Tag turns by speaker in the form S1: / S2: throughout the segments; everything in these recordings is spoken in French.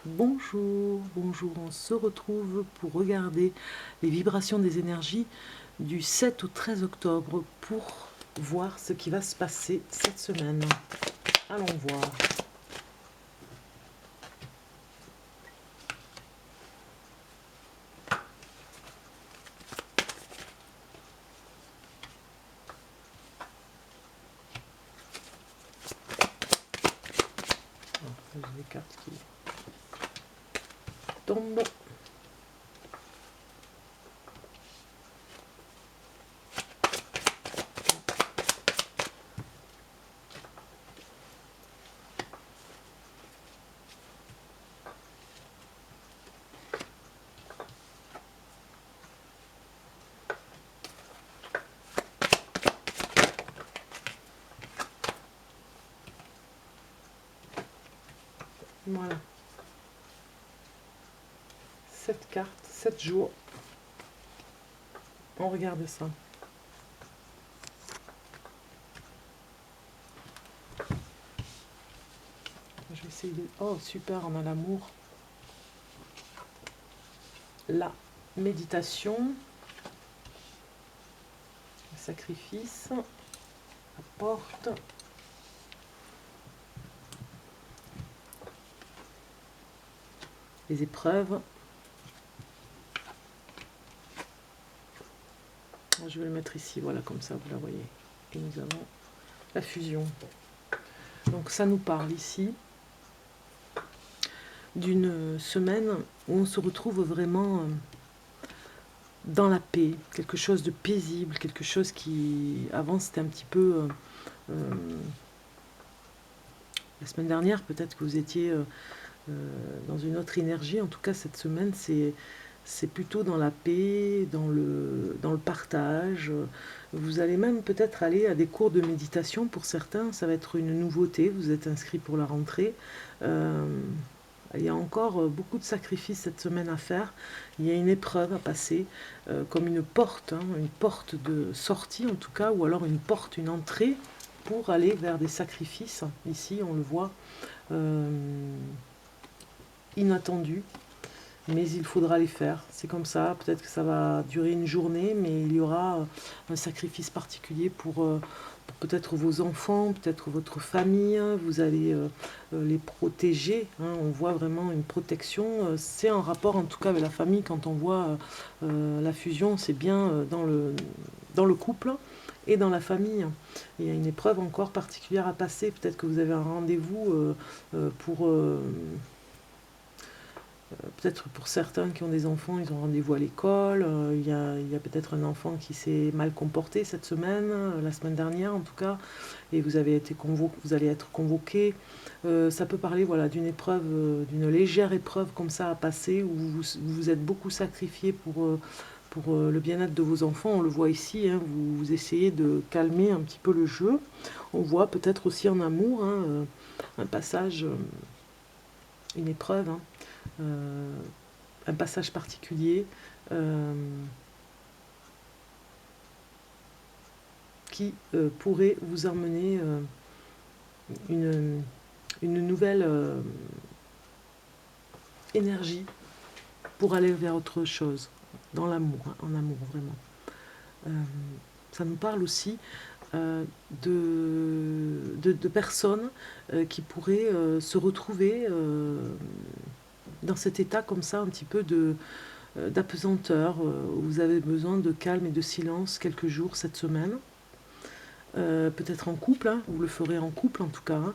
S1: Bonjour, bonjour, on se retrouve pour regarder les vibrations des énergies du 7 au 13 octobre pour voir ce qui va se passer cette semaine. Allons voir. J'ai les cartes qui tombent. Voilà. 7 cartes, 7 jours. On regarde ça. Je vais essayer de... Oh, super, on a l'amour. La méditation. Le sacrifice. La porte. Les épreuves. Je vais le mettre ici, voilà, comme ça, vous la voyez. Et nous avons la fusion. Donc ça nous parle ici d'une semaine où on se retrouve vraiment dans la paix, quelque chose de paisible, quelque chose qui, avant c'était un petit peu... la semaine dernière, peut-être que vous étiez dans une autre énergie. En tout cas, cette semaine, c'est plutôt dans la paix, dans le partage. Vous allez même peut-être aller à des cours de méditation pour certains. Ça va être une nouveauté. Vous êtes inscrit pour la rentrée. Il y a encore beaucoup de sacrifices cette semaine à faire. Il y a une épreuve à passer, comme une porte, hein, une porte de sortie en tout cas, ou alors une porte, une entrée pour aller vers des sacrifices. Ici, on le voit, inattendus, mais il faudra les faire. C'est comme ça, peut-être que ça va durer une journée, mais il y aura un sacrifice particulier pour peut-être vos enfants, peut-être votre famille. Vous allez les protéger, hein. On voit vraiment une protection. C'est en rapport en tout cas avec la famille. Quand on voit la fusion, c'est bien dans le couple et dans la famille. Il y a une épreuve encore particulière à passer. Peut-être que vous avez un rendez-vous pour... peut-être pour certains qui ont des enfants, ils ont rendez-vous à l'école. Il y a peut-être un enfant qui s'est mal comporté cette semaine, la semaine dernière en tout cas, et vous avez été vous allez être convoqué. Ça peut parler, voilà, d'une épreuve, d'une légère épreuve comme ça à passer, où vous êtes beaucoup sacrifié pour le bien-être de vos enfants. On le voit ici, hein, vous essayez de calmer un petit peu le jeu. On voit peut-être aussi en amour, hein, un passage, une épreuve, hein, euh, un passage particulier euh, qui pourrait vous emmener une, une nouvelle énergie pour aller vers autre chose, dans l'amour, hein, en amour vraiment. Euh, Ça nous parle aussi de personnes qui pourraient se retrouver dans cet état comme ça, un petit peu d'apesanteur, où vous avez besoin de calme et de silence quelques jours cette semaine. Peut-être en couple, hein, vous le ferez en couple en tout cas, hein,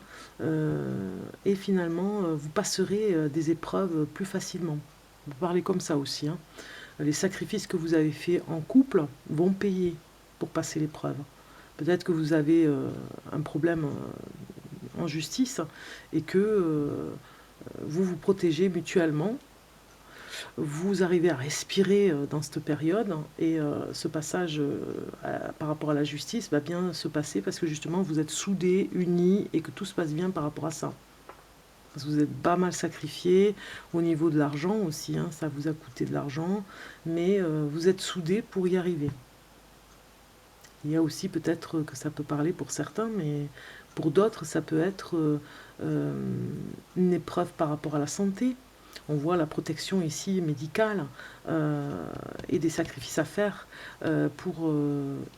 S1: et finalement vous passerez des épreuves plus facilement. Vous parlez comme ça aussi, hein. Les sacrifices que vous avez faits en couple vont payer pour passer l'épreuve. Peut-être que vous avez un problème en justice et que vous vous protégez mutuellement. Vous arrivez à respirer dans cette période et ce passage par rapport à la justice va bien se passer parce que justement vous êtes soudés, unis et que tout se passe bien par rapport à ça. Parce que vous êtes pas mal sacrifié au niveau de l'argent aussi, hein, ça vous a coûté de l'argent, mais vous êtes soudés pour y arriver. Il y a aussi peut-être que ça peut parler pour certains, mais pour d'autres ça peut être une épreuve par rapport à la santé. On voit la protection ici médicale et des sacrifices à faire pour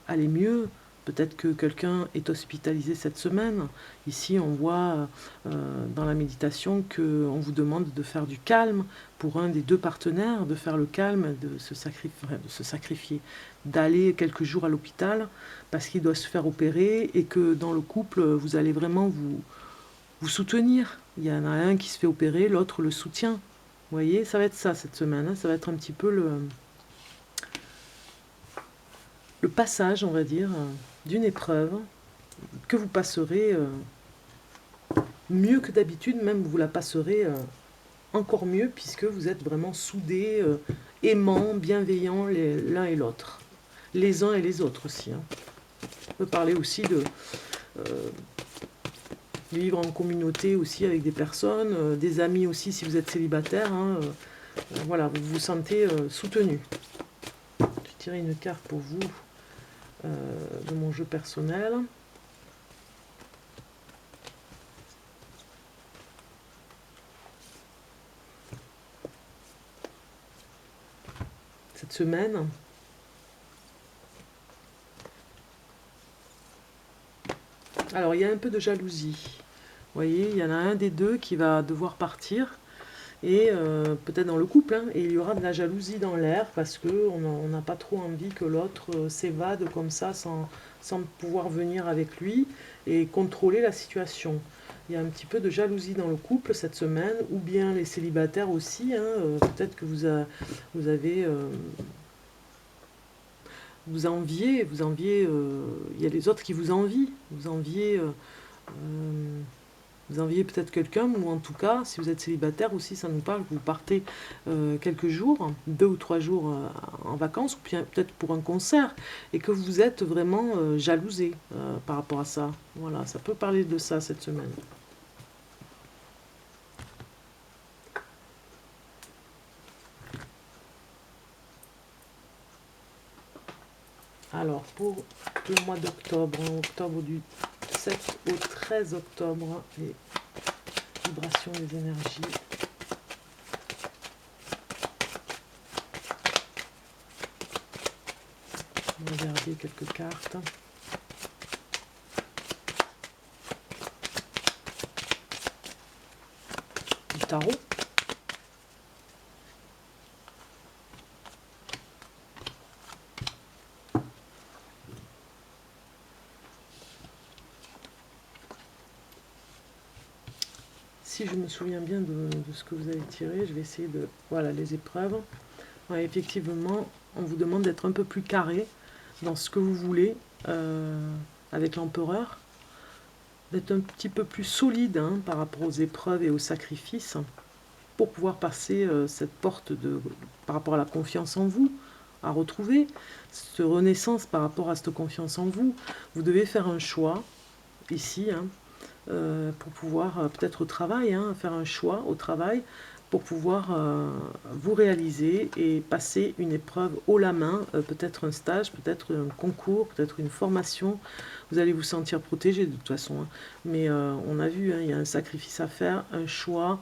S1: aller mieux. Peut-être que quelqu'un est hospitalisé cette semaine. Ici, on voit dans la méditation qu'on vous demande de faire du calme pour un des deux partenaires, de faire le calme, de se sacrifier, d'aller quelques jours à l'hôpital parce qu'il doit se faire opérer et que dans le couple, vous allez vraiment vous soutenir. Il y en a un qui se fait opérer, l'autre le soutient. Vous voyez, ça va être ça cette semaine. Hein. Ça va être un petit peu le passage, on va dire, d'une épreuve que vous passerez mieux que d'habitude, même vous la passerez encore mieux puisque vous êtes vraiment soudés, aimants, bienveillants l'un et l'autre. Les uns et les autres aussi. Hein. On peut parler aussi de vivre en communauté aussi avec des personnes, des amis aussi si vous êtes célibataire. Hein, voilà, vous vous sentez soutenu. Je vais tirer une carte pour vous de mon jeu personnel. Cette semaine, alors il y a un peu de jalousie. Vous voyez, il y en a un des deux qui va devoir partir. Et peut-être dans le couple, hein, et il y aura de la jalousie dans l'air parce qu'on n'a pas trop envie que l'autre s'évade comme ça sans pouvoir venir avec lui et contrôler la situation. Il y a un petit peu de jalousie dans le couple cette semaine, ou bien les célibataires aussi, hein, peut-être que vous avez... vous enviez, il y a les autres qui vous envient, vous enviez peut-être quelqu'un, ou en tout cas, si vous êtes célibataire aussi, ça nous parle que vous partez quelques jours, 2 ou 3 jours en vacances, ou bien peut-être pour un concert, et que vous êtes vraiment jalousé par rapport à ça. Voilà, ça peut parler de ça cette semaine. Alors, pour le mois d'octobre, octobre du 7 au 13 octobre, les vibrations des énergies. On va regarder quelques cartes. Du tarot. Si je me souviens bien de ce que vous avez tiré, je vais essayer de... Voilà, les épreuves. Ouais, effectivement, on vous demande d'être un peu plus carré dans ce que vous voulez avec l'empereur. D'être un petit peu plus solide hein, par rapport aux épreuves et aux sacrifices pour pouvoir passer cette porte par rapport à la confiance en vous, à retrouver cette renaissance par rapport à cette confiance en vous. Vous devez faire un choix ici, hein, pour pouvoir, peut-être au travail, hein, faire un choix au travail, pour pouvoir vous réaliser et passer une épreuve haut la main, peut-être un stage, peut-être un concours, peut-être une formation. Vous allez vous sentir protégé de toute façon. Hein. Mais on a vu, hein, il y a un sacrifice à faire, un choix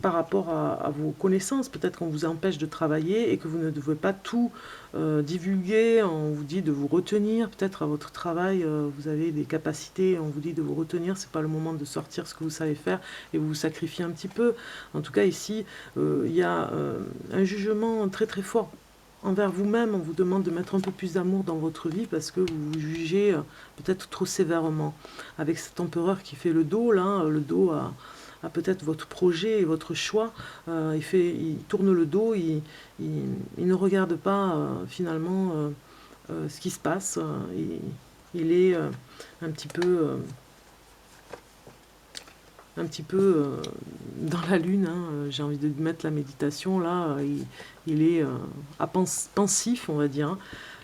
S1: par rapport à vos connaissances. Peut-être qu'on vous empêche de travailler et que vous ne devez pas tout divulguer. On vous dit de vous retenir. Peut-être à votre travail, vous avez des capacités. On vous dit de vous retenir. C'est pas le moment de sortir ce que vous savez faire et vous vous sacrifiez un petit peu. En tout cas, ici, il y a un jugement très très fort envers vous-même. On vous demande de mettre un peu plus d'amour dans votre vie parce que vous vous jugez peut-être trop sévèrement. Avec cet empereur qui fait le dos, là, le dos à peut-être votre projet et votre choix, il tourne le dos, il ne regarde pas finalement ce qui se passe. Il est un petit peu dans la lune, hein, j'ai envie de mettre la méditation là, il est pensif on va dire, hein,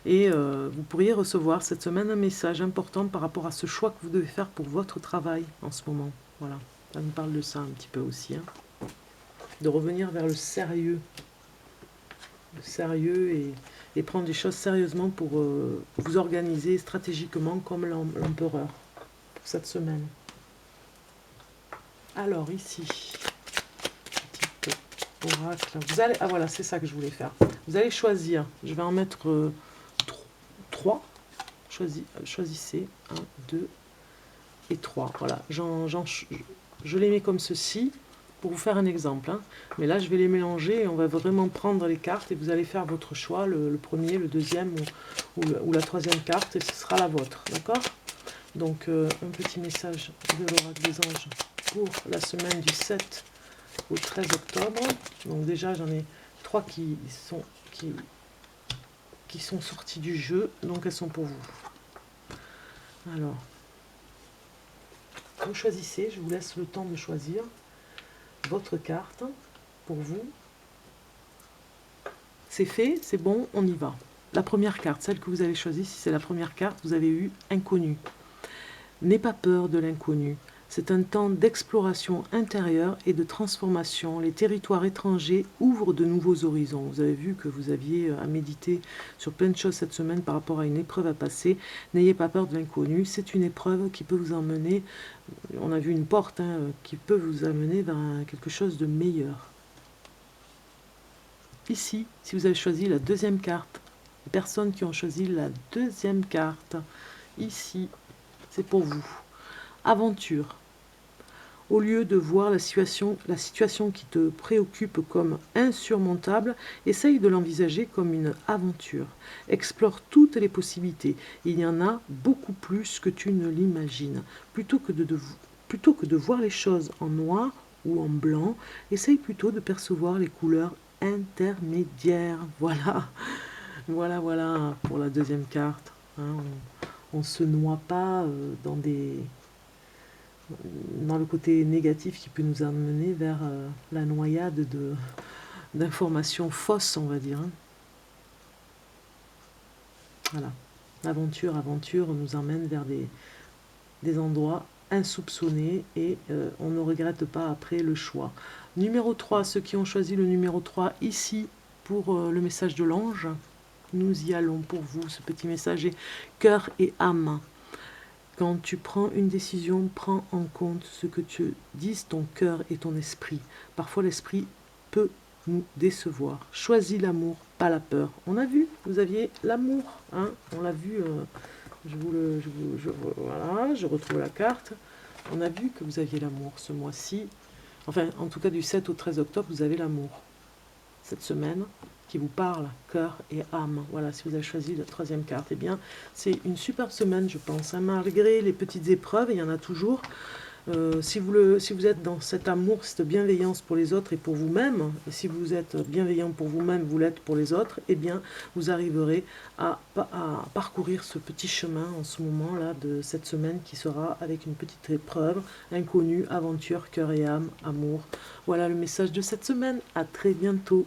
S1: et vous pourriez recevoir cette semaine un message important par rapport à ce choix que vous devez faire pour votre travail en ce moment. Voilà, ça nous parle de ça un petit peu aussi, hein, de revenir vers le sérieux et prendre les choses sérieusement pour vous organiser stratégiquement comme l'empereur pour cette semaine. Alors ici, oracle. Vous allez, ah voilà, c'est ça que je voulais faire. Vous allez choisir, je vais en mettre 3. Choisissez 1, 2 et 3. Voilà, je les mets comme ceci pour vous faire un exemple. Hein. Mais là, je vais les mélanger et on va vraiment prendre les cartes et vous allez faire votre choix, le premier, le deuxième ou la troisième carte et ce sera la vôtre. D'accord? Donc, un petit message de l'oracle des anges pour la semaine du 7 au 13 octobre. Donc déjà, j'en ai 3 qui sont sorties du jeu, donc elles sont pour vous. Alors, vous choisissez, je vous laisse le temps de choisir votre carte pour vous. C'est fait, c'est bon, on y va. La première carte, celle que vous avez choisie, si c'est la première carte, vous avez eu inconnu. N'aie pas peur de l'inconnu. C'est un temps d'exploration intérieure et de transformation. Les territoires étrangers ouvrent de nouveaux horizons. Vous avez vu que vous aviez à méditer sur plein de choses cette semaine par rapport à une épreuve à passer. N'ayez pas peur de l'inconnu. C'est une épreuve qui peut vous emmener, on a vu une porte, hein, qui peut vous amener vers quelque chose de meilleur. Ici, si vous avez choisi la deuxième carte, les personnes qui ont choisi la deuxième carte, ici, c'est pour vous. Aventure. Au lieu de voir la situation qui te préoccupe comme insurmontable, essaye de l'envisager comme une aventure. Explore toutes les possibilités. Il y en a beaucoup plus que tu ne l'imagines. Plutôt que de voir les choses en noir ou en blanc, essaye plutôt de percevoir les couleurs intermédiaires. Voilà, voilà pour la deuxième carte. Hein, on ne se noie pas dans le côté négatif qui peut nous amener vers la noyade d'informations fausses, on va dire. Hein. Voilà. Aventure nous emmène vers des endroits insoupçonnés et on ne regrette pas après le choix. Numéro 3, ceux qui ont choisi le numéro 3 ici pour le message de l'ange, nous y allons pour vous. Ce petit message est cœur et âme. Quand tu prends une décision, prends en compte ce que te disent ton cœur et ton esprit. Parfois, l'esprit peut nous décevoir. Choisis l'amour, pas la peur. On a vu, vous aviez l'amour. Hein, on l'a vu, voilà, je retrouve la carte. On a vu que vous aviez l'amour ce mois-ci. Enfin, en tout cas, du 7 au 13 octobre, vous avez l'amour. Cette semaine, qui vous parle, cœur et âme. Voilà, si vous avez choisi la troisième carte, eh bien, c'est une superbe semaine, je pense. Hein, malgré les petites épreuves, il y en a toujours. Si vous êtes dans cet amour, cette bienveillance pour les autres et pour vous-même, et si vous êtes bienveillant pour vous-même, vous l'êtes pour les autres, eh bien, vous arriverez à parcourir ce petit chemin en ce moment-là de cette semaine qui sera avec une petite épreuve, inconnue, aventure, cœur et âme, amour. Voilà le message de cette semaine. À très bientôt.